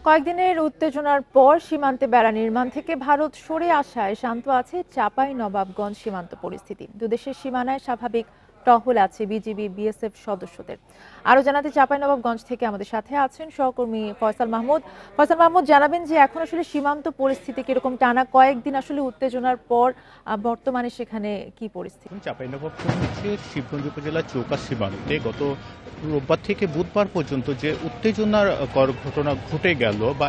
কয়েকদিনের উত্তেজনার পর সীমান্তে বেড়া নির্মাণ থেকে ভারত সরে আসায় শান্ত আছে চাঁপাইনবাবগঞ্জ সীমান্ত পরিস্থিতি। দুদেশের সীমানায় স্বাভাবিক টহল আছে বিজিবি বিএসএফ সদস্যদের। আরো জানাতে চাঁপাইনবাবগঞ্জ থেকে আমাদের সাথে আছেন সহকর্মী ফয়সাল মাহমুদ। ফয়সাল মাহমুদ, জানাবেন যে এখন আসলে সীমান্ত পরিস্থিতি কিরকম, টানা কয়েকদিন আসলে উত্তেজনার পর বর্তমানে সেখানে কি পরিস্থিতি? চাঁপাইনবাবগঞ্জের শিবগঞ্জ উপজেলার চৌকা সীমান্তে গত রোববার থেকে বুধবার পর্যন্ত যে উত্তেজনার ঘটনা ঘটে গেল বা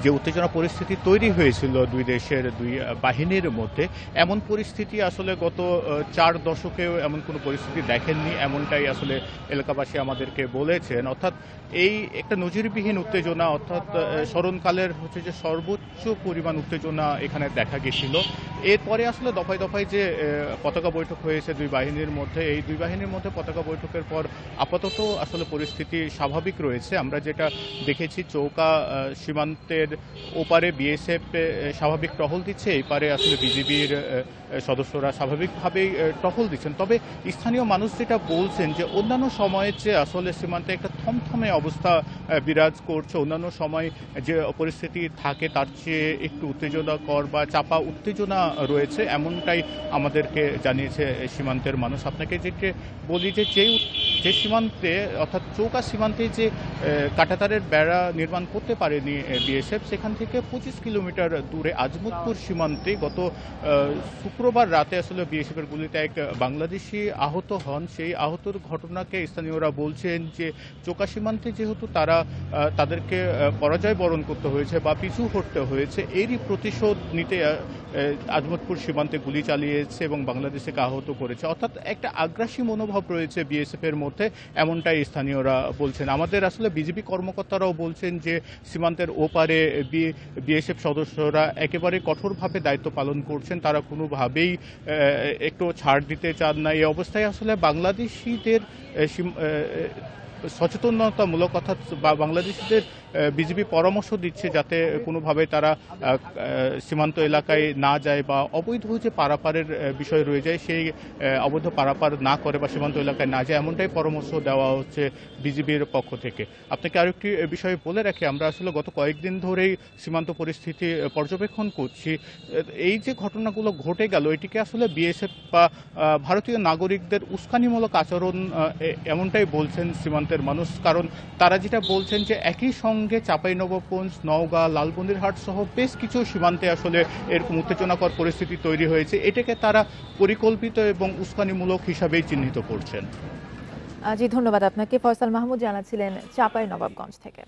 যে উত্তেজনা পরিস্থিতি তৈরি হয়েছিল দুই দেশের দুই বাহিনীর মধ্যে, এমন পরিস্থিতি আসলে গত 4 দশকেও এমন কোনো পরিস্থিতি দেখেননি, এমনটাই আসলে এলাকাবাসী আমাদেরকে বলেছেন। অর্থাৎ এই একটা নজিরবিহীন উত্তেজনা, অর্থাৎ স্মরণকালের হচ্ছে যে সর্বোচ্চ পরিমাণ উত্তেজনা এখানে দেখা গেছিল। এরপরে আসলে দফায় দফায় যে পতাকা বৈঠক হয়েছে দুই বাহিনীর মধ্যে, এই দুই বাহিনীর মধ্যে পতাকা বৈঠকের পর আপাতত আসলে পরিস্থিতি স্বাভাবিক রয়েছে। আমরা যেটা দেখেছি, চৌকা সীমান্তের ওপারে বিএসএফ স্বাভাবিক টহল দিচ্ছে, এই পারে আসলে বিজিবির সদস্যরা স্বাভাবিকভাবেই টহল দিচ্ছেন। তবে স্থানীয় মানুষ যেটা বলছেন যে অন্যান্য সময়ের চেয়ে আসলে সীমান্তে একটা থমথমে অবস্থা বিরাজ করছে। অন্যান্য সময় যে পরিস্থিতি থাকে তার চেয়ে একটু উত্তেজনাকর বা চাপা উত্তেজনা রয়েছে, এমনটাই আমাদেরকে জানিয়েছে সীমান্তের মানুষ। আপনাকে যেটা বলি যে সীমান্তে অর্থাৎ চৌকা সীমান্তে যে কাঁটাতারের বেড়া নির্মাণ করতে পারেনি বিএসএফ, সেখান থেকে 25 কিলোমিটার দূরে আজমতপুর সীমান্তে গত শুক্রবার রাতে আসলে বিএসএফের গুলিতে এক বাংলাদেশি আহত হন। সেই আহতর ঘটনাকে স্থানীয়রা বলছেন যে চৌকা সীমান্তে যেহেতু তাদেরকে পরাজয় বরণ করতে হয়েছে বা পিছু হটতে হয়েছে, এরই প্রতিশোধ নিতে আজমতপুর সীমান্তে গুলি চালিয়েছে এবং বাংলাদেশকে আহত করেছে। অর্থাৎ একটা আগ্রাসী মনোভাব রয়েছে বিএসএফ এর মধ্যে, এমনটাই স্থানীয়রা বলছেন। আমাদের আসলে বিজিবি কর্মকর্তারাও বলছেন যে সীমান্তের ওপারে বিএসএফ সদস্যরা একেবারে কঠোরভাবে দায়িত্ব পালন করছেন, তারা কোনোভাবেই একটু ছাড় দিতে চান না। এই অবস্থায় আসলে বাংলাদেশিদের সচেতনতামূলক অর্থাৎ বাংলাদেশিদের বিজিবি পরামর্শ দিচ্ছে যাতে কোনোভাবে তারা সীমান্ত এলাকায় না যায় বা অবৈধ যে পারাপারের বিষয় রয়ে যায় সেই অবৈধ পারাপার না করে বা সীমান্ত এলাকায় না যায়, এমনটাই পরামর্শ দেওয়া হচ্ছে বিজিবির পক্ষ থেকে। আপনাকে আরেকটি বিষয় বলে রাখি, আমরা আসলে গত কয়েকদিন ধরেই সীমান্ত পরিস্থিতি পর্যবেক্ষণ করছি। এই যে ঘটনাগুলো ঘটে গেল, এটিকে আসলে বিএসএফ বা ভারতীয় নাগরিকদের উস্কানিমূলক আচরণ এমনটাই বলছেন সীমান্তের মানুষ। কারণ তারা যেটা বলছেন যে একই সঙ্গে চাঁপাইনবাবগঞ্জ, নওগাঁ, লালমনিরহাট সহ বেশ কিছু সীমান্তে আসলে এরকম উত্তেজনাকর পরিস্থিতি তৈরি হয়েছে, এটাকে তারা পরিকল্পিত এবং উস্কানিমূলক হিসাবেই চিহ্নিত করছেন। জি, ধন্যবাদ আপনাকে। ফয়সাল মাহমুদ জানাচ্ছিলেন চাঁপাইনবাবগঞ্জ থেকে।